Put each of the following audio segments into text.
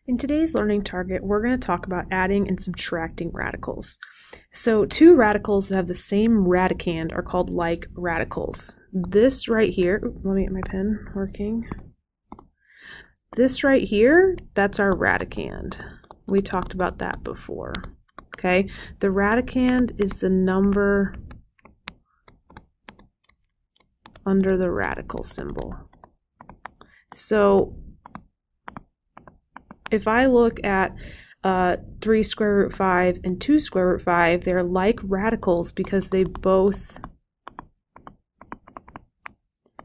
In today's learning target, we're going to talk about adding and subtracting radicals. So two radicals that have the same radicand are called like radicals. This right here, let me get my pen working. This right here, that's our radicand. We talked about that before. Okay, the radicand is the number under the radical symbol. So if I look at 3 square root 5 and 2 square root 5, they're like radicals because they both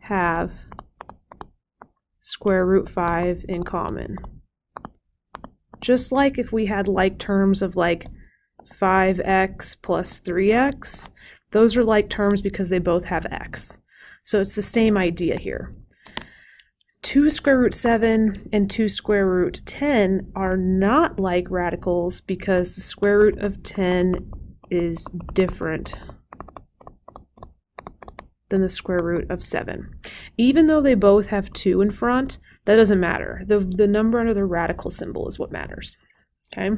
have square root 5 in common. Just like if we had like terms of like 5x plus 3x, those are like terms because they both have x. So it's the same idea here. 2 square root 7 and 2 square root 10 are not like radicals because the square root of 10 is different than the square root of 7. Even though they both have 2 in front, that doesn't matter. The number under the radical symbol is what matters. Okay?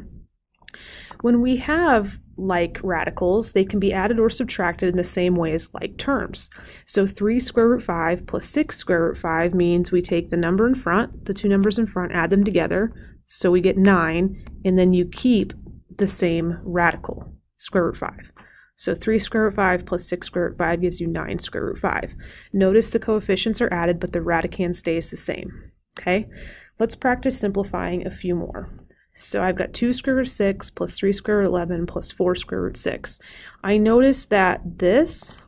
When we have like radicals, they can be added or subtracted in the same way as like terms. So 3 square root 5 plus 6 square root 5 means we take the number in front, the two numbers in front, add them together, so we get 9, and then you keep the same radical, square root 5. So 3 square root 5 plus 6 square root 5 gives you 9 square root 5. Notice the coefficients are added, but the radicand stays the same. Okay, let's practice simplifying a few more. So I've got 2 square root 6 plus 3 square root 11 plus 4 square root 6. I notice that this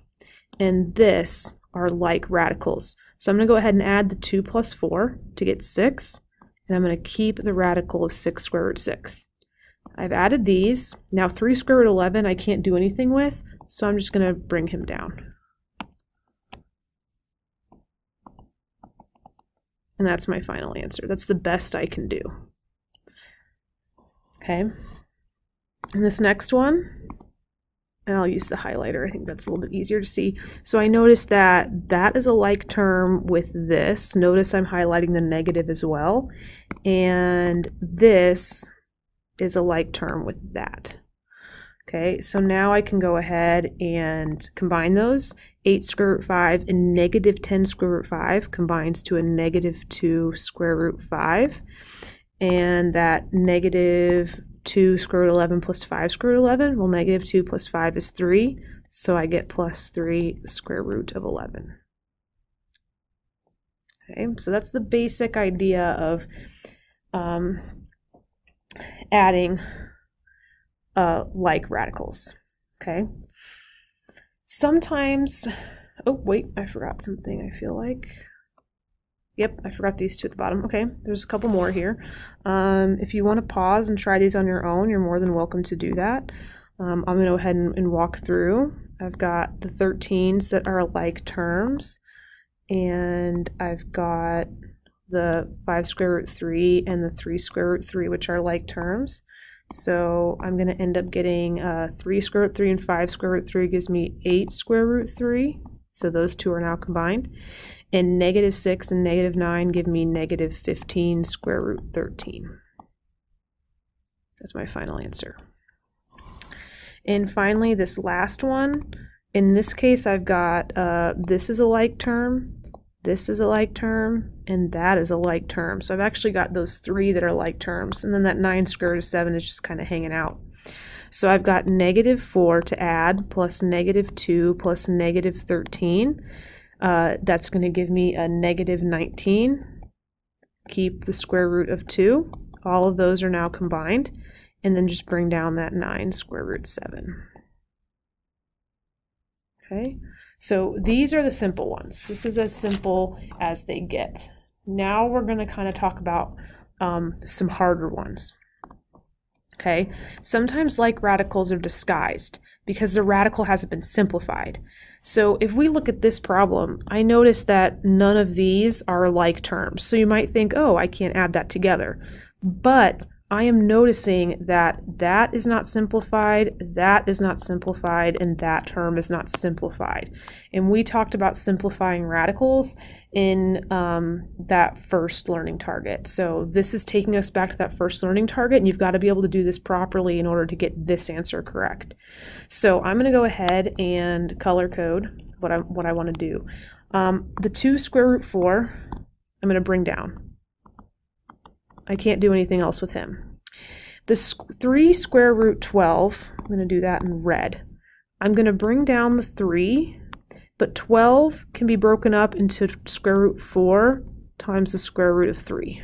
and this are like radicals. So I'm going to go ahead and add the 2 plus 4 to get 6. And I'm going to keep the radical of 6 square root 6. I've added these. Now 3 square root 11 I can't do anything with, so I'm just going to bring him down. And that's my final answer. That's the best I can do. Okay, and this next one, and I'll use the highlighter, I think that's a little bit easier to see. So I noticed that that is a like term with this. Notice I'm highlighting the negative as well. And this is a like term with that. Okay, so now I can go ahead and combine those. 8 square root 5 and negative 10 square root 5 combines to a negative 2 square root 5. And that negative 2 square root 11 plus 5 square root 11, well, negative 2 plus 5 is 3, so I get plus 3 square root of 11. Okay, so that's the basic idea of adding like radicals. Okay, sometimes, oh wait, I forgot something, I feel like. Yep, I forgot these two at the bottom. Okay, there's a couple more here. If you want to pause and try these on your own, you're more than welcome to do that. I'm going to go ahead and walk through. I've got the 13s that are like terms, and I've got the 5 square root 3 and the 3 square root 3, which are like terms. So I'm going to end up getting 3 square root 3 and 5 square root 3 gives me 8 square root 3. So those two are now combined. And negative 6 and negative 9 give me negative 15 square root 13. That's my final answer. And finally, this last one, in this case, I've got this is a like term, this is a like term, and that is a like term. So I've actually got those 3 that are like terms, and then that 9 square root of 7 is just kind of hanging out. So I've got negative 4 to add, plus negative 2 plus negative 13. That's going to give me a negative 19. Keep the square root of 2. All of those are now combined. And then just bring down that 9 square root 7. Okay, so these are the simple ones. This is as simple as they get. Now we're going to kind of talk about some harder ones. Okay, sometimes like radicals are disguised because the radical hasn't been simplified. So if we look at this problem, I notice that none of these are like terms. So you might think, oh, I can't add that together. But I am noticing that that is not simplified, that is not simplified, and that term is not simplified. And we talked about simplifying radicals in that first learning target. So this is taking us back to that first learning target, and you've got to be able to do this properly in order to get this answer correct. So I'm going to go ahead and color code what I want to do. The 2 square root 4, I'm going to bring down. I can't do anything else with him. The 3 square root 12, I'm going to do that in red. I'm going to bring down the 3, but 12 can be broken up into square root 4 times the square root of 3,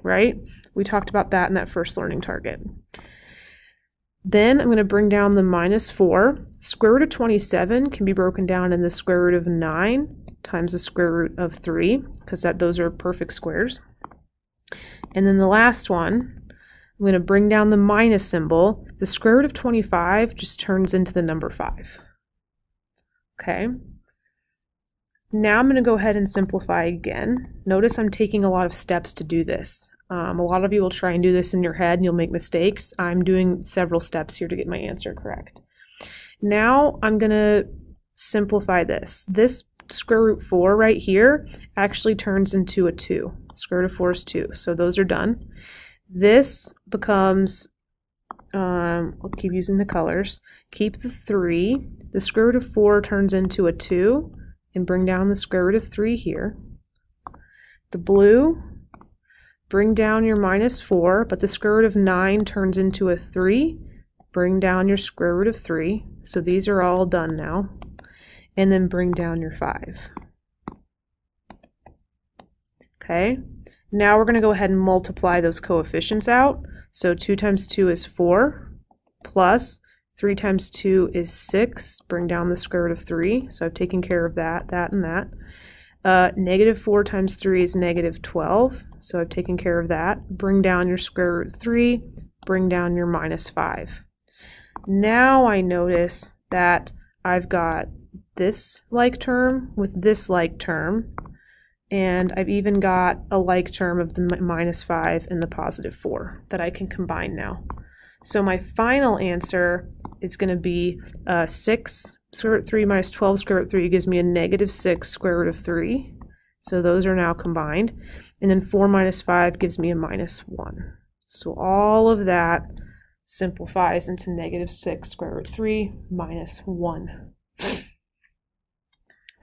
right? We talked about that in that first learning target. Then I'm going to bring down the minus 4. Square root of 27 can be broken down in the square root of 9 times the square root of 3, because those are perfect squares. And then the last one, I'm going to bring down the minus symbol. The square root of 25 just turns into the number 5. Okay. Now I'm going to go ahead and simplify again. Notice I'm taking a lot of steps to do this. A lot of you will try and do this in your head and you'll make mistakes. I'm doing several steps here to get my answer correct. Now I'm going to simplify this. This square root 4 right here actually turns into a 2. Square root of 4 is 2. So those are done. This becomes, I'll keep using the colors. Keep the 3. The square root of 4 turns into a 2. And bring down the square root of 3 here. The blue, bring down your minus 4, but the square root of 9 turns into a 3. Bring down your square root of 3. So these are all done now. And then bring down your 5. Okay, now we're going to go ahead and multiply those coefficients out. So 2 times 2 is 4, plus 3 times 2 is 6. Bring down the square root of 3. So I've taken care of that, and that. Negative 4 times 3 is negative 12. So I've taken care of that. Bring down your square root 3. Bring down your minus 5. Now I notice that I've got this like term with this like term, and I've even got a like term of the minus 5 and the positive 4 that I can combine now. So my final answer is going to be 6 square root 3 minus 12 square root 3 gives me a negative 6 square root of 3. So those are now combined. And then 4 minus 5 gives me a minus 1. So all of that simplifies into negative 6 square root 3 minus 1.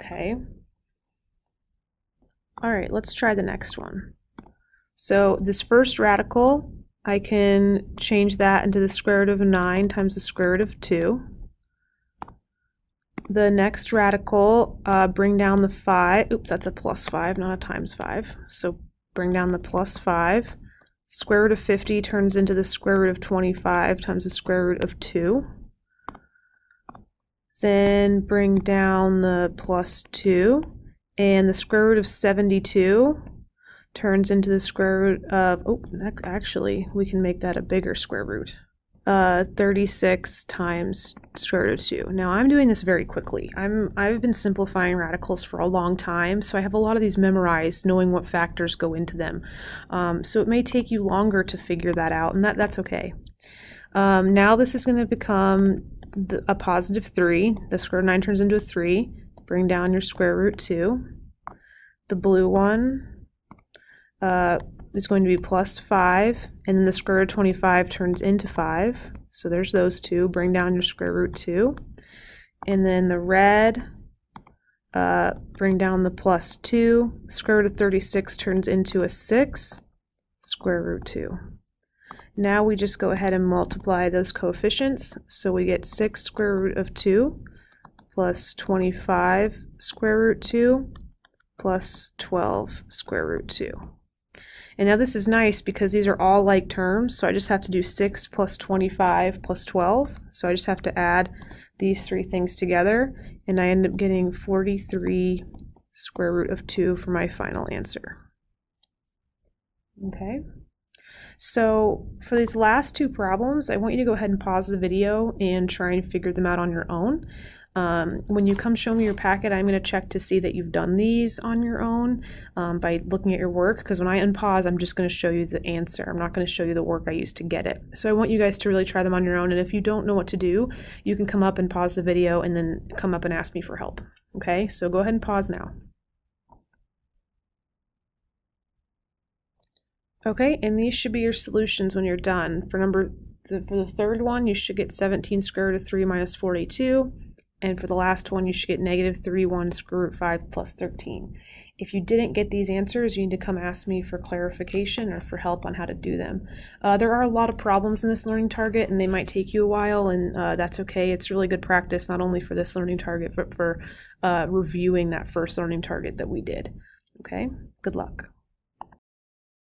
Okay. All right, let's try the next one. So this first radical, I can change that into the square root of 9 times the square root of 2. The next radical, bring down the 5. Oops, that's a plus 5, not a times 5. So bring down the plus 5. Square root of 50 turns into the square root of 25 times the square root of 2. Then bring down the plus 2. And the square root of 72 turns into the square root of, actually, we can make that a bigger square root. 36 times square root of 2. Now I'm doing this very quickly. I've been simplifying radicals for a long time, so I have a lot of these memorized, knowing what factors go into them. So it may take you longer to figure that out, and that's okay. Now this is going to become a positive 3. The square root of 9 turns into a 3. Bring down your square root 2. The blue one is going to be plus 5, and then the square root of 25 turns into 5. So there's those two. Bring down your square root 2. And then the red, bring down the plus 2. Square root of 36 turns into a 6. Square root 2. Now we just go ahead and multiply those coefficients. So we get 6 square root of 2 plus 25 square root 2 plus 12 square root 2. And now this is nice because these are all like terms, so I just have to do 6 plus 25 plus 12. So I just have to add these three things together, and I end up getting 43 square root of 2 for my final answer. Okay. So for these last two problems, I want you to go ahead and pause the video and try and figure them out on your own. When you come show me your packet, I'm going to check to see that you've done these on your own by looking at your work, because when I unpause, I'm just going to show you the answer. I'm not going to show you the work I used to get it. So I want you guys to really try them on your own, and if you don't know what to do, you can come up and pause the video and then come up and ask me for help. Okay, so go ahead and pause now. Okay, and these should be your solutions when you're done. For the third one, you should get 17 square root of 3 minus 42. And for the last one, you should get negative 3/1 square root 5 plus 13. If you didn't get these answers, you need to come ask me for clarification or for help on how to do them. There are a lot of problems in this learning target, and they might take you a while, and that's okay. It's really good practice, not only for this learning target, but for reviewing that first learning target that we did. Okay, good luck.